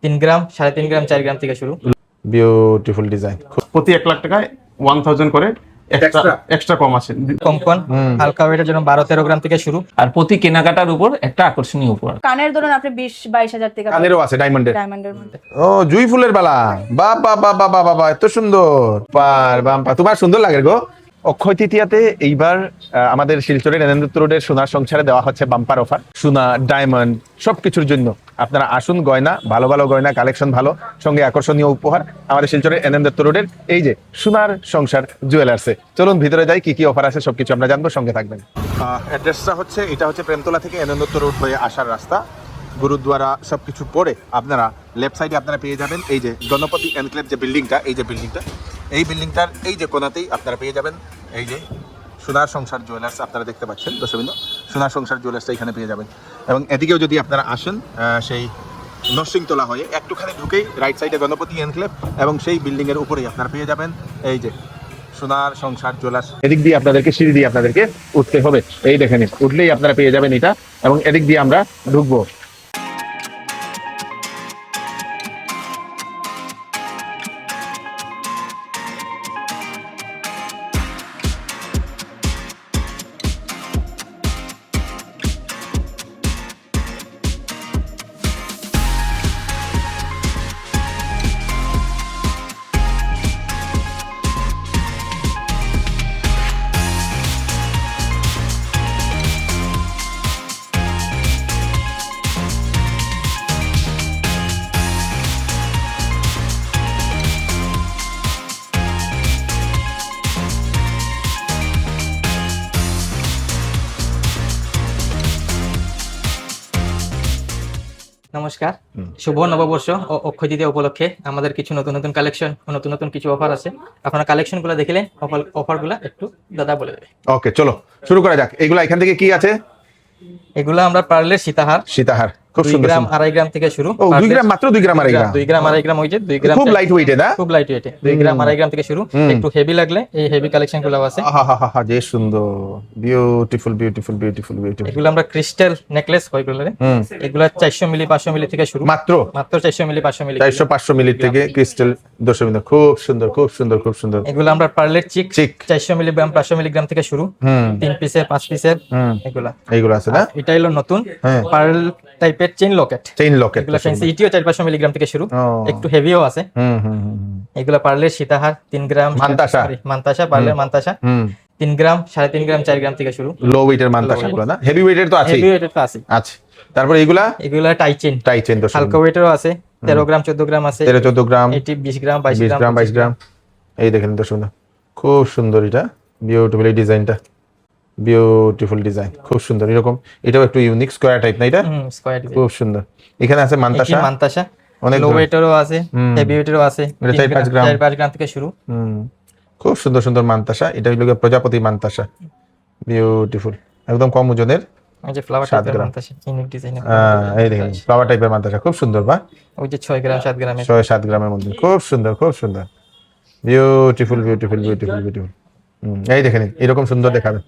3 গ্রাম 3.5 গ্রাম 4 গ্রাম থেকে শুরু। Beautiful design. প্রতি 1 লাখ টাকায় 1000 করে এক্সট্রা কম আছে। কঙ্কন হালকা ওয়েটের জন্য 12-13 গ্রাম থেকে শুরু। আর প্রতি কেনাকাটার উপর একটা আকর্ষণীয় উপহার। কানের ধরুন আপনি 20-22 হাজার টাকা কানেরও আছে ডায়মন্ডের। ডায়মন্ডের মধ্যে। ও জুই ফুলের বালা, বাবা বাবা বাবা বাবা, এত সুন্দর। পার বাম্পা, তোমার সুন্দর লাগে গো। অক্ষয় তৃতীয়াতে এইবার আমাদের শিলচরের এনএনদত্ত রোডের সোনার সংসারে দেওয়া হচ্ছে বাম্পার অফার। সোনা, ডায়মন্ড সবকিছুর জন্য আপনারা আসুন। গয়না, ভালো ভালো গয়না কালেকশন, ভালো সঙ্গে আকর্ষণীয় উপহার আমাদের শিলচরের এনএনদত্ত রোডের এই যে সোনার সংসার জুয়েলার্সে। চলুন ভিতরে যাই, কি কি অফার আছে সবকিছু আমরা জানবো, সঙ্গে থাকবেন। অ্যাড্রেসটা হচ্ছে, এটা হচ্ছে প্রেমতলা থেকে এনএনদত্ত রোড হয়ে আসার রাস্তা। গুরুদ্বারা সবকিছু পরে আপনারা লেফট সাইডে আপনারা পেয়ে যাবেন এই যে গণপতি এনক্লেভ যে বিল্ডিংটা, এই যে বিল্ডিংটা, এই বিল্ডিংটার এই যে কোণাতেই আপনারা পেয়ে যাবেন এই যে সোনার সংসার জুয়েলার্স। আপনারা দেখতে পাচ্ছেন দর্শকবৃন্দ, সোনার সংসার জুয়েলার্সটা এখানে পেয়ে যাবেন। এবং এদিকেও যদি আপনারা আসেন সেই নরসিংতলা হয়ে একটুখানি ঢুকেই রাইট সাইডে গণপতি এনক্লেভ এবং সেই বিল্ডিংয়ের উপরেই আপনারা পেয়ে যাবেন এই যে সোনার সংসার জুয়েলার্স। এদিক দিয়ে আপনাদেরকে সিঁড়ি দিয়ে আপনাদেরকে উঠতে হবে, এই দেখেন উঠলেই আপনারা পেয়ে যাবেন এটা। এবং এদিক দিয়ে আমরা ঢুকবো। নমস্কার, শুভ নববর্ষ ও অক্ষয় তৃতীয়া উপলক্ষে আমাদের কিছু নতুন নতুন কালেকশন ও নতুন নতুন কিছু অফার আছে। আপনারা কালেকশনগুলো দেখলে অফারগুলো একটু দাদা বলে দেবে। ওকে, চলো শুরু করা যাক। এগুলা এখান থেকে কি আছে? এগুলো আমরা পার্লের সীতাহার। সীতাহার খুব 2 সুন্দর। গ্রাম 2.5 গ্রাম থেকে শুরু। ও 2 গ্রাম, মাত্র 2 গ্রাম 2.5 গ্রাম। 2 গ্রাম 2.5 গ্রাম ওই যে 2 গ্রাম খুব লাইট ওয়েটে না? খুব লাইট ওয়েটে 2 গ্রাম 2.5 গ্রাম থেকে শুরু। একটু হেভি লাগলে এই হেভি কালেকশনগুলো আছে। আহা যে সুন্দর, বিউটিফুল বিউটিফুল বিউটিফুল বিউটিফুল। এগুলো আমরা ক্রিস্টাল নেকলেস হয় বলে। এগুলো 400 মিলি 500 মিলি থেকে শুরু। মাত্র 400 মিলি 500 মিলি 400-500 মিলি থেকে ক্রিস্টাল দশমিক। খুব সুন্দর খুব সুন্দর খুব সুন্দর। এগুলো আমরা পার্লের চিক চিক 400 মিলিগ্রাম 500 মিলিগ্রাম থেকে শুরু। 3 পিসের 5 পিসের এইগুলো আছে না? এটা হলো নতুন পার্ল টাইপের চেইন লকেট। চেইন লকেট এগুলো ফ্যান্সি ইটিও 400-500 মিলিগ্রাম থেকে শুরু। একটু হেভিও আছে। এগুলো পার্লের সীতাহার 3 গ্রাম মান্তাসা পার্লের মান্তাসা 3 গ্রাম 3.5 গ্রাম 4 গ্রাম থেকে শুরু। লো ওয়েটের মান্তাসা গুলো না? হেভি ওয়েটের তো আছে। হেভি ওয়েটের তো আছে। আচ্ছা, তারপর এগুলো টাই চেইন দশমিক। হালকা ওয়েটেরও আছে 13 গ্রাম 14 গ্রাম আছে। 13-14 গ্রাম, এটি 20 গ্রাম 22 গ্রাম 22 গ্রাম। এই দেখেন দর্শক, খুব সুন্দর। এটা বিউটিফুল, এই ডিজাইনটা বিউটিফুল ডিজাইন, খুব সুন্দর। এরকম এটাও একটু ইউনিক স্কয়ার টাইপ না? এটা স্কয়ার ডিজাইন খুব সুন্দর। এখানে আছে মান্তাসা অনেক লো ওয়েটেরও আছে, হেভি ওয়েটেরও আছে। 4-5 গ্রাম 4-5 গ্রাম থেকে শুরু। খুব সুন্দর সুন্দর মান্তাসা। এটা হলো প্রজাপতি মান্তাসা, বিউটিফুল, একদম কম ওজনের। ওই যে ফ্লাওয়ার টাইপের মান্তাসা, ইউনিক ডিজাইন। এই দেখেন ফ্লাওয়ার টাইপের মান্তাসা, খুব সুন্দর। বা ওই যে 6 গ্রাম 7 গ্রামের 6-7 গ্রামের মধ্যে, খুব সুন্দর খুব সুন্দর, বিউটিফুল বিউটিফুল বিউটিফুল বিউটিফুল। এই দেখেন এরকম সুন্দর দেখাবে।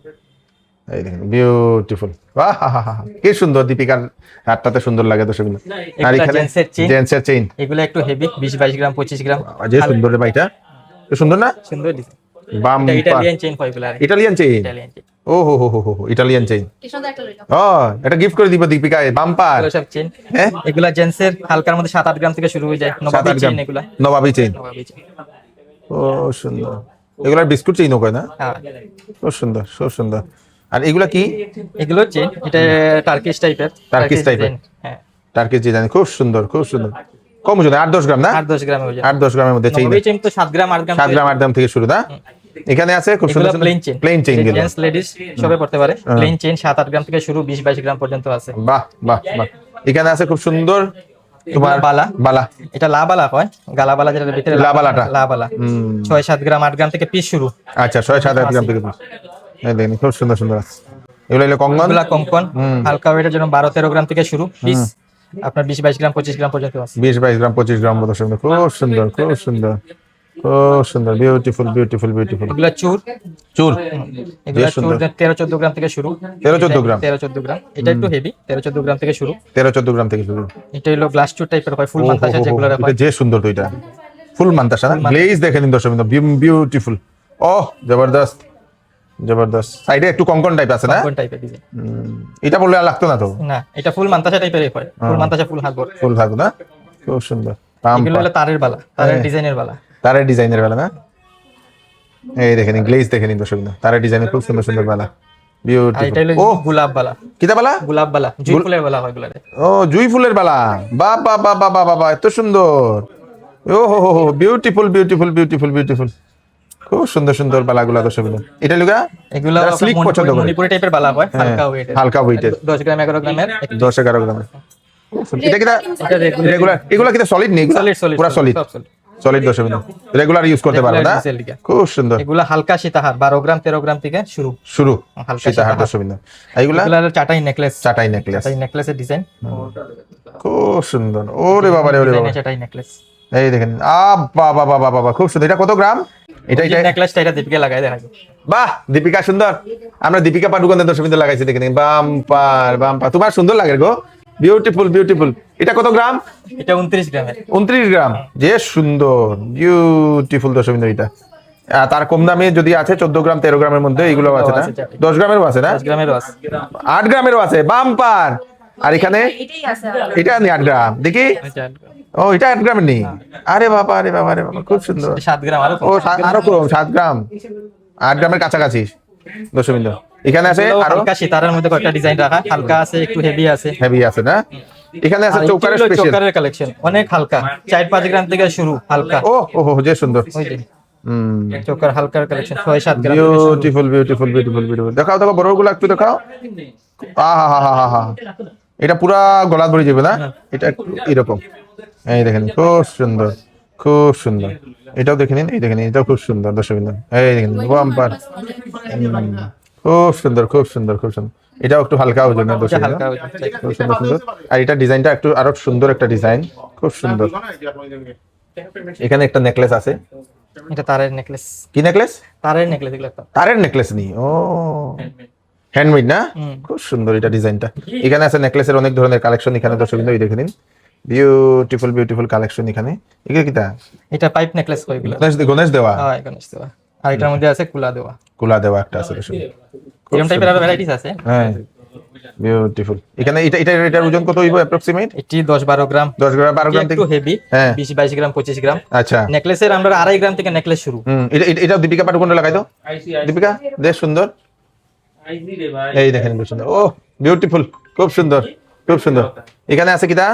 এই দেখেন বিউটিফুল, বাহ কি সুন্দর। দীপিকার হাতটাতে সুন্দর লাগে দর্শক। আর এখানে জেন্টসের চেইন, এগুলো একটু হেভি 20-22 গ্রাম 25 গ্রাম। যে সুন্দর রে ভাইটা, সুন্দর না? সুন্দর ডিজাইন। বাম্পার ইটালিয়ান চেইন ফাইবুলার। Italian chain. ও হো হো হো হো, ইটালিয়ান চেইন। ও এটা গিফট করে দিব দীপিকায়। বাম্পার সব চেইন। এগুলা জেন্টসের হালকার মধ্যে 7-8 গ্রাম থেকে শুরু হয়ে যায়। নবাবী চেইন এগুলা। নবাবী চেইন। ও সুন্দর। এগুলা বিস্কুট চেইনও কয় না? হ্যাঁ, খুব সুন্দর খুব সুন্দর। আর এগুলা কি? এগুলো চেইন, এটা টার্কিশ টাইপের। হ্যাঁ, টার্কিশ ডিজাইন, খুব সুন্দর খুব সুন্দর। কম ওজন, 8-10 গ্রাম না? 8-10 গ্রামের ওজন। 8-10 গ্রামের মধ্যে চেইন। নবাবী চেইন তো 7 গ্রাম 8 গ্রাম 7 গ্রাম 8 গ্রাম থেকে শুরু না? এখানে আছে খুব সুন্দর প্লেন চেইন গুলো। জেন্টস লেডিস সবাই পড়তে পারে। প্লেন চেইন 7-8 গ্রাম থেকে শুরু, 20-22 গ্রাম পর্যন্ত আছে। বাহ বাহ বাহ। এখানে আছে খুব সুন্দর তোমার বালা। এটা লা বালা হয়, গালা বালা যেটা ভিতরে লা বালাটা। লা বালা 6-7 গ্রাম 8 গ্রাম থেকে পিস শুরু। আচ্ছা, 6-7 গ্রাম থেকে পিস। এই দেখেন খুব সুন্দর সুন্দর আছে। এগুলো হলো কঙ্কন। এগুলো কঙ্কন হালকা ওয়েটের জন্য 12-13 গ্রাম থেকে শুরু। পিস আপনার 20-22 গ্রাম 25 গ্রাম পর্যন্ত আছে। 20-22 গ্রাম 25 গ্রাম মতো সুন্দর, খুব সুন্দর খুব সুন্দর। ও সুন্দর, বিউটিফুল বিউটিফুল বিউটিফুল। এগুলা চুর, চুর, এগুলা বেশ চুর সুন্দর। 13-14 গ্রাম থেকে শুরু। 13-14 গ্রাম। 13-14 গ্রাম, এটা একটু হেভি। 13-14 গ্রাম থেকে শুরু। 13-14 গ্রাম থেকে শুরু। এটা হলো গ্লাস চুর টাইপের হয়, ফুল ও, মান্তাসা হো, হো, যেগুলো হো, হয়। এটা যে সুন্দর তো এটা ফুল মান্তাসা না, ফুল মান্তাসা। গ্লেজ দেখে নিন দর্শক বিউটিফুল। ও জবরদস্ত জবরদস্ত। সাইডে একটু কঙ্কন টাইপ আছে না, কোন টাইপের ডিজাইন? এটা বললে আর লাগতো না তো। না, এটা ফুল মান্তাসা টাইপের হয়, ফুল মান্তাসা ফুল হাত বড়। ফুল থাকতো না, খুব সুন্দর। এগুলো হলো তারের বালা, তারের হ্যাঁ। ডিজাইনের বালা। তারের ডিজাইনের বেলা না, এই দেখে নিন গ্লেজ দেখে নিন দর্শক, তারের ডিজাইনের খুব সুন্দর সুন্দর বেলা, আর এটা বিউটিফুল। হলো ও গোলাপ বালা। কিতা বেলা? গোলাপ বালা, জুই ফুলের বালা হয় এগুলা। ও জুই ফুলের বেলা, বাহ বাহ বাহ বাহ বাহ বাহ, এত সুন্দর। ও হো হো বিউটিফুল বিউটিফুল বিউটিফুল বিউটিফুল, খুব সুন্দর সুন্দর বালাগুলা দর্শক। এটা লুগা এগুলা যারা স্লিক পছন্দ করে, মণিপুরি টাইপের বালা হয়, হ্যাঁ, হালকা ওয়েটের। হালকা ওয়েটের, 10 গ্রাম 11 গ্রামের। 10-11 গ্রামের। এটা কিটা এটা রেগুলার, এগুলা কিটা সলিড নেই, সলিড সলিড পুরা সলিড সব solid। সলিড দর্শক, রেগুলার ইউজ করতে পারবে না, Regular diesel লিগা। খুব সুন্দর। এগুলা হালকা সীতাহার 12 গ্রাম 13 গ্রাম থেকে শুরু। শুরু হালকা সীতাহার সীতাহার। দর্শক, এইগুলা এগুলা হলো চাটাই নেকলেস। চাটাই নেকলেস, চাটাই নেকলেসের ডিজাইন। খুব সুন্দর। ওরে বাবা রে, ওরে বাবা, চাটাই নেকলেস। এই দেখেন, বাবা বাবা বাবা, খুব সুন্দর। এটা কত গ্রাম? এটা এই নেকলেসটা এটা দীপিকা লাগায় দেখা যায়। বাহ, দীপিকা সুন্দর। আমরা দীপিকা পাডুকোনের দর্শক লাগাইছি, দেখে নিন, বাম্পার বাম্পার, তোমার সুন্দর লাগে গো, বিউটিফুল বিউটিফুল। এটা কত গ্রাম? এটা 29 গ্রামের। 29 গ্রাম, যে সুন্দর বিউটিফুল দর্শক। এটা তার কম দামে যদি আছে 14 গ্রাম 13 গ্রামের মধ্যে, এগুলো আছে না, 10 গ্রামেরও আছে না, 10 গ্রামেরও আছে। 8 গ্রামেরও আছে, বাম্পার। আর এখানে এটা নেই 8 গ্রাম, দেখি। ও এটা 8 গ্রামের নেই, আরে বাবা আরে বাবা আরে বাবা, খুব সুন্দর। 7 গ্রাম আরো কম। ও আরো কম, 7 গ্রাম, 8 গ্রামের কাছাকাছি দর্শক। এখানে আছে আরো হালকা সীতাহারের মধ্যে কয়েকটা ডিজাইন রাখা, হালকা আছে, একটু হেভি আছে। হেভি আছে না, এখানে আছে আর চৌকারের এগুলো স্পেশাল। চৌকারের কালেকশন, অনেক হালকা, 4-5 গ্রাম থেকে শুরু, হালকা। ও ও হো, যে সুন্দর। ওই যে চৌকার হালকার কালেকশন 6-7 গ্রাম থেকে শুরু। Beautiful beautiful beautiful beautiful. দেখাও দেখো বড়গুলো একটু দেখাও। আহা হা হা হা, এটা পুরা গলা ভরে যাবে না, এটা একটু এরকম। এই দেখেন, খুব সুন্দর খুব সুন্দর। এটাও দেখে নিন, এই দেখে নিন, এটাও খুব সুন্দর দর্শক। এই দেখেন বাম্পার, খুব সুন্দর খুব সুন্দর খুব সুন্দর। এটাও একটু হালকা ওজন দর্শক, হালকা ওই যে। খুব সুন্দর সুন্দর। আর এটা ডিজাইনটা একটু আরো সুন্দর একটা ডিজাইন, খুব সুন্দর। এখানে একটা নেকলেস আছে, এটা তারের নেকলেস। কি নেকলেস? তারের নেকলেস এগুলো একটা। তারের নেকলেস নি, ও হ্যান্ডমেড না, খুব সুন্দর এটা ডিজাইনটা। এখানে আছে নেকলেসের অনেক ধরনের কালেকশন, এখানে দর্শক এই দেখে নিন, বিউটিফুল বিউটিফুল কালেকশন। এখানে এগুলো কিটা? এটা পাইপ নেকলেস কই এগুলো। গণেশ দেওয়া, হ্যাঁ গণেশ দেওয়া। আর এটার মধ্যে আছে কুলা দেওয়া। কুলা দেওয়া একটা আছে দর্শক, এরকম টাইপের আরো ভ্যারাইটিস আছে। হ্যাঁ বিউটিফুল। এখানে এটার ওজন কত হইব অ্যাপ্রক্সিমেট? এটি 10-12 গ্রাম। 10 গ্রাম 12 গ্রাম থেকে একটু হেভি, হ্যাঁ 20-22 গ্রাম 25 গ্রাম। আচ্ছা, নেকলেসের আমরা 2.5 গ্রাম থেকে নেকলেস শুরু। এটা দীপিকা পাডুকোনটা লাগাই দাও, দীপিকা বেশ সুন্দর। এই দেখেন খুব সুন্দর, ও বিউটিফুল, খুব সুন্দর খুব সুন্দর। এখানে আছে কিটা?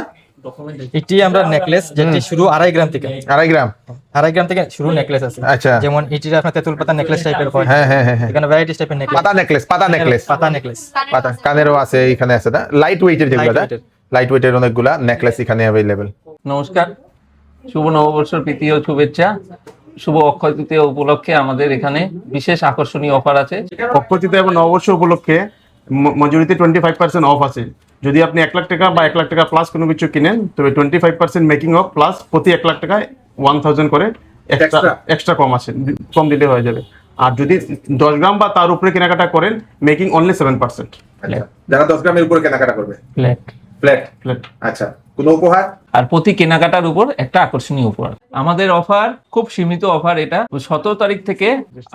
এটি আমরা নেকলেস যেটি শুরু 2.5 গ্রাম থেকে। 2.5 গ্রাম 2.5 গ্রাম থেকে শুরু নেকলেস আছে। আচ্ছা, যেমন এটির আপনার তেঁতুল পাতা নেকলেস টাইপের হয়। হ্যাঁ হ্যাঁ হ্যাঁ, এখানে ভ্যারাইটিস টাইপের নেকলেস। পাতা নেকলেস, পাতা নেকলেস, পাতা নেকলেস। পাতা কানেরও আছে, এখানে আছে না, লাইট ওয়েটের যেগুলো, Light weight এর। লাইট ওয়েটের অনেকগুলা নেকলেস এখানে অ্যাভেলেবেল। নমস্কার, শুভ নববর্ষের প্রীতি ও শুভেচ্ছা। শুভ অক্ষয় তৃতীয়া উপলক্ষে আমাদের এখানে বিশেষ আকর্ষণীয় অফার আছে। অক্ষয় তৃতীয়া এবং নববর্ষ উপলক্ষে মেজরিটি 25% অফ আছে। যদি আপনি 1 লাখ টাকা বা 1 লাখ টাকা প্লাস কোনো কিছু কিনেন, তবে 25% মেকিং অফ প্লাস প্রতি 1 লাখ টাকায় 1000 করে এক্সট্রা কম আছে, কম দিলে হয়ে যাবে। আর যদি 10 গ্রাম বা তার উপরে কেনাকাটা করেন, মেকিং অনলি 7%। যারা 10 গ্রামের উপরে কেনাকাটা করবে, ফ্ল্যাট। ফ্ল্যাট। ফ্ল্যাট। আচ্ছা, কোনো উপহার? আর প্রতি কেনাকাটার উপর একটা আকর্ষণীয় উপহার। আমাদের অফার খুব সীমিত অফার, এটা 17 তারিখ থেকে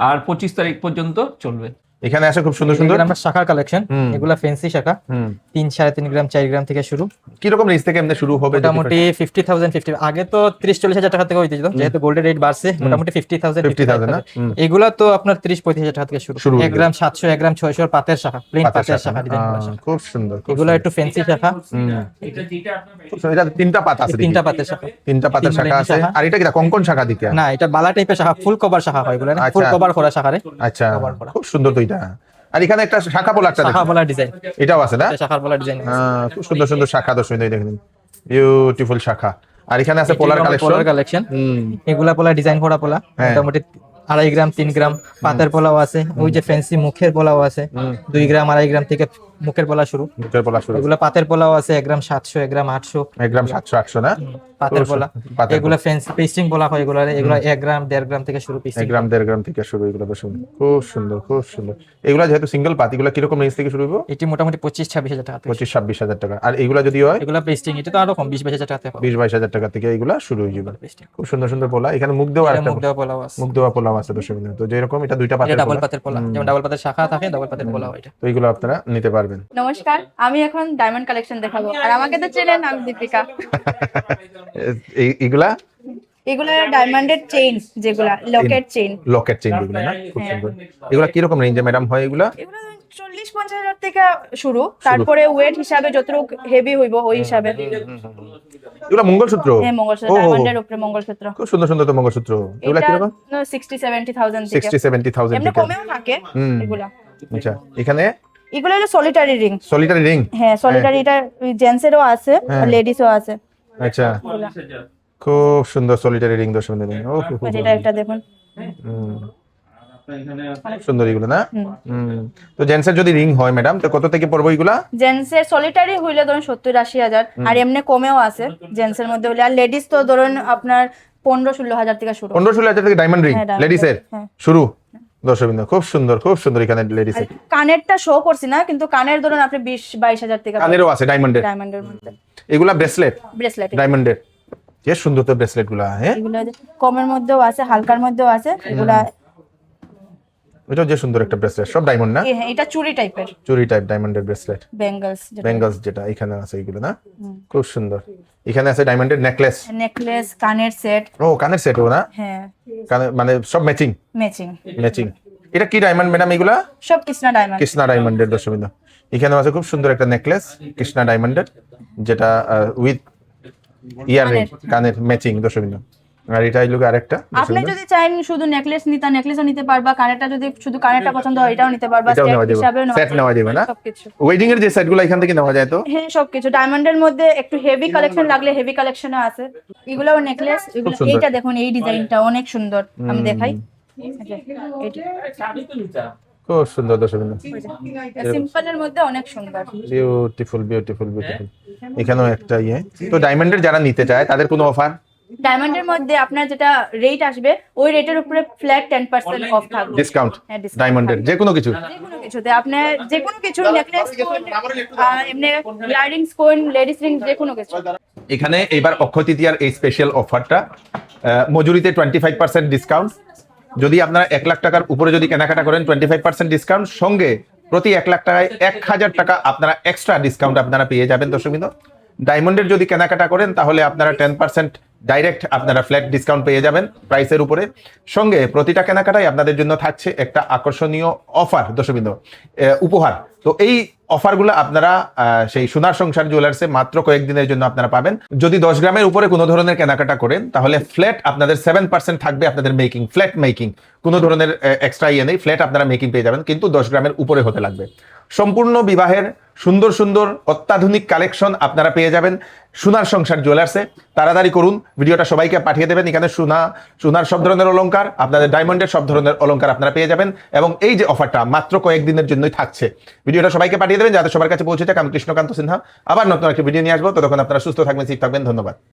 আর 25 তারিখ পর্যন্ত চলবে। এখানে আছে খুব সুন্দর সুন্দর এখানে আমরা শাখার কালেকশন, এগুলা ফ্যান্সি শাখা। 3-3.5 গ্রাম 4 গ্রাম থেকে শুরু। কি রকম রেঞ্জ থেকে এমনি শুরু হবে? মোটামুটি 50,000 আগে তো 30-40 হাজার টাকা থেকে হইতে যেত, যেহেতু গোল্ডের রেট বাড়ছে, মোটামুটি 50,000 না? এগুলা তো আপনার 30-35 হাজার টাকা থেকে শুরু। শুরু 1 গ্রাম 700, 1 গ্রাম 600 পাতের শাখা, প্লেন পাতের শাখা ডিজাইন করা শাখা। খুব সুন্দর, খুব এগুলা একটু ফ্যান্সি শাখা। সুন্দর। এটা তিনটা পাতা আছে, তিনটা পাতের শাখা। তিনটা পাতার তিন শাখা লাইনের আছে। শাখা। আর এটা কি কঙ্কন শাখা দিকে? না, এটা বালা টাইপের শাখা, ফুল কভার শাখা হয় এগুলা, আচ্ছা। ফুল কভার করা শাখারে। আচ্ছা, কভার করা। খুব সুন্দর তো এটা। আর এখানে একটা শাখা পোলা একটা শাখা বলা ডিজাইন, এটাও আছে না? শাখার বলা ডিজাইন। খুব সুন্দর সুন্দর শাখা দর্শক দেখেন, বিউটিফুল শাখা। আর এখানে আছে পোলার কালেকশন। এগুলা পোলা ডিজাইন করা পোলা, মোটামুটি 2.5 গ্রাম 3 গ্রাম পাতের পোলাও আছে, ওই যে ফ্যান্সি মুখের পোলাও আছে 2 গ্রাম 2.5 গ্রাম থেকে মুখের পোলা শুরু, মুখের পোলা শুরু, এগুলো পাতের পোলাও আছে 1 গ্রাম 700, 1 গ্রাম 800, 1 গ্রাম 700 800 না? পাতের পোলা। পাতের এগুলো ফেন্সি পেস্টিং পোলা হয়, এগুলো 1 গ্রাম 1.5 গ্রাম থেকে শুরু 1 পেস্টিং। গ্রাম 1.5 গ্রাম থেকে শুরু, এগুলো বেশ সুন্দর, খুব সুন্দর খুব সুন্দর। এগুলো যেহেতু সিঙ্গেল পাত, এগুলো কিরকম রেঞ্জ থেকে শুরু হবে? এটি মোটামুটি 25-26 হাজার টাকা থেকে। 25-26 হাজার টাকা। আর এগুলো যদি হয় এগুলো পেস্টিং, এটা তো আরো কম, 20-22 হাজার টাকা থেকে 20-22 হাজার টাকা থেকে এগুলো শুরু হয়ে যাবে। পেস্টিং। খুব সুন্দর সুন্দর পোলা, এখানে মুখ দেওয়া একটা মুখ দেওয়া পোলাও আছে, মুখ দেওয়া পোলাও আছে দর্শক বিন্দু। তো যেরকম এটা দুইটা এটা পাতের ডাবল পোলা, পাতের পোলা, যেমন ডাবল পাতের শাখা থাকে, ডাবল পাতের পোলাও এটা। তো এগুলো আপনারা নিতে পারবেন। নমস্কার, আমি এখন ডায়মন্ড কালেকশন দেখাবো। আর আমাকে তো চেনেন, আমি দীপিকা। এগুলা এগুলো ডায়মন্ডের চেইন, যেগুলা লকেট চেইন। লকেট চেইন এগুলো না? খুব সুন্দর। এগুলা কি রকম রেঞ্জে ম্যাডাম হয় এগুলা? এগুলো 40-50 হাজার থেকে শুরু, তারপরে ওয়েট হিসাবে যতটুকু হেভি হইব ওই হিসাবে। এগুলা মঙ্গলসূত্র? হ্যাঁ, মঙ্গলসূত্র, ও, ডায়মন্ডের উপরে মঙ্গলসূত্র। খুব সুন্দর সুন্দর তো মঙ্গলসূত্র। এগুলা কি রকম? 60-70,000 থেকে, 60-70,000 এমনি থেকে। কমেও থাকে এগুলা। আচ্ছা, এখানে এগুলো হলো সলিটারি রিং। Solitary ring? হ্যাঁ, সলিটারি, এটা জেন্টসেরও আছে, লেডিসও আছে। আচ্ছা, খুব সুন্দর সলিটারি রিং দর্শক বিন্দু। ও এটা একটা দেখুন, সুন্দর এগুলো না? তো জেন্টসের যদি রিং হয় ম্যাডাম, তো কত থেকে পড়বো এগুলা? জেন্টসের সলিটারি হইলে ধরুন 70-80 হাজার, আর এমনি কমেও আছে জেন্টসের মধ্যে হইলে। আর লেডিস তো ধরুন আপনার 15-16 হাজার থেকে শুরু। 15-16 হাজার থেকে ডায়মন্ড রিং হ্যাঁ, diamond লেডিসের ring, হ্যাঁ। শুরু দর্শক বিন্দু। খুব সুন্দর খুব সুন্দর এখানে লেডিসের। কানেরটা শো করছি না, কিন্তু কানের ধরুন আপনি 20-22 হাজার থেকে কানেরও আছে ডায়মন্ডের। ডায়মন্ডের মধ্যে এগুলা ব্রেসলেট ব্রেসলেট। ডায়মন্ডের, যে সুন্দর তো ব্রেসলেট গুলা। হ্যাঁ, এগুলো কমের মধ্যেও আছে, হালকার মধ্যেও আছে এগুলা। এটা যে সুন্দর একটা ব্রেসলেট, সব ডায়মন্ড না? হ্যাঁ, এটা চুড়ি টাইপের, চুরি টাইপ ডায়মন্ডের ব্রেসলেট, বেঙ্গলস। বেঙ্গলস যেটা এখানে আছে এগুলো না? খুব সুন্দর। এখানে আছে ডায়মন্ডের নেকলেস, নেকলেস, কানের সেট। ও কানের সেটও না? হ্যাঁ, কানে মানে সব ম্যাচিং ম্যাচিং। ম্যাচিং। এটা কি ডায়মন্ড ম্যাডাম এগুলা? সব কৃষ্ণা ডায়মন্ড। কৃষ্ণা ডায়মন্ডের দর্শক বিন্দু। এখানে আছে খুব সুন্দর একটা নেকলেস কৃষ্ণা ডায়মন্ডের, যেটা উইথ ইয়াররিং, কানের ম্যাচিং দর্শক বিন্দু। আর এটা হইলো আরেকটা আপনি যদি চান শুধু নেকলেস নিতে, নেকলেসও নিতে পারবা। কানেরটা যদি শুধু কানেরটা পছন্দ হয়, এটাও নিতে পারবা। এটাও নেওয়া সেট যাবে, হিসাবে সেট নেওয়া যাবে না? সবকিছু। ওয়েডিং এর যে সেটগুলো এখান থেকে নেওয়া যায় তো? হ্যাঁ, সবকিছু। ডায়মন্ডের মধ্যে একটু হেভি কালেকশন লাগলে হেভি কালেকশনও আছে। এগুলোও নেকলেস, এগুলো। সুন্দর। এইটা দেখুন, এই ডিজাইনটা অনেক সুন্দর, আমি দেখাই। খুব সুন্দর দর্শক বিন্দু। সিম্পলের মধ্যে অনেক সুন্দর। Beautiful beautiful beautiful. এখানেও একটা ইয়ে। তো ডায়মন্ডের যারা নিতে চায় তাদের কোনো অফার? ডায়মন্ডের মধ্যে আপনার যেটা রেট আসবে, ওই রেটের উপরে ফ্ল্যাট 10% অফ থাকবে। ডিসকাউন্ট হ্যাঁ, discount ডায়মন্ডের যে কোনো কিছু? যে কোনো কিছুতে আপনি যে কোনো কিছু, নেকলেস, এমনি ইয়াররিংস, কোইন, লেডিস রিং, যে কোনো কিছু। এখানে এবার অক্ষয় তৃতীয়ার এই স্পেশাল অফারটা, মজুরিতে 25% ডিসকাউন্ট। যদি আপনারা 1 লাখ টাকার উপরে যদি কেনাকাটা করেন 25% ডিসকাউন্ট, সঙ্গে প্রতি 1 লাখ টাকায় 1000 টাকা আপনারা এক্সট্রা ডিসকাউন্ট আপনারা পেয়ে যাবেন দর্শক বিন্দু। ডায়মন্ডের যদি কেনাকাটা করেন তাহলে আপনারা 10% ডাইরেক্ট আপনারা ফ্ল্যাট ডিসকাউন্ট পেয়ে যাবেন প্রাইসের উপরে। সঙ্গে প্রতিটা কেনাকাটায় আপনাদের জন্য থাকছে একটা আকর্ষণীয় অফার দর্শকবৃন্দ, উপহার। তো এই অফারগুলো আপনারা সেই সোনার সংসার জুয়েলার্সে মাত্র কয়েকদিনের জন্য আপনারা পাবেন। যদি 10 গ্রামের উপরে কোনো ধরনের কেনাকাটা করেন তাহলে ফ্ল্যাট আপনাদের 7% থাকবে আপনাদের মেকিং, ফ্ল্যাট মেকিং। কোনো ধরনের এক্সট্রা ইয়ে নেই, ফ্ল্যাট আপনারা মেকিং পেয়ে যাবেন, কিন্তু 10 গ্রামের উপরে হতে লাগবে। সম্পূর্ণ বিবাহের সুন্দর সুন্দর অত্যাধুনিক কালেকশন আপনারা পেয়ে যাবেন সোনার সংসার জুয়েলার্সে। তাড়াতাড়ি করুন, ভিডিওটা সবাইকে পাঠিয়ে দেবেন। এখানে সোনার সব ধরনের অলংকার, আপনাদের ডায়মন্ডের সব ধরনের অলংকার আপনারা পেয়ে যাবেন। এবং এই যে অফারটা মাত্র কয়েকদিনের জন্যই থাকছে, ভিডিওটা সবাইকে পাঠিয়ে দেবেন যাতে সবার কাছে পৌঁছে যায়। আমি কৃষ্ণকান্ত সিনহা আবার নতুন একটা ভিডিও নিয়ে আসবো। ততক্ষণ আপনারা সুস্থ থাকবেন, ঠিক থাকবেন। ধন্যবাদ।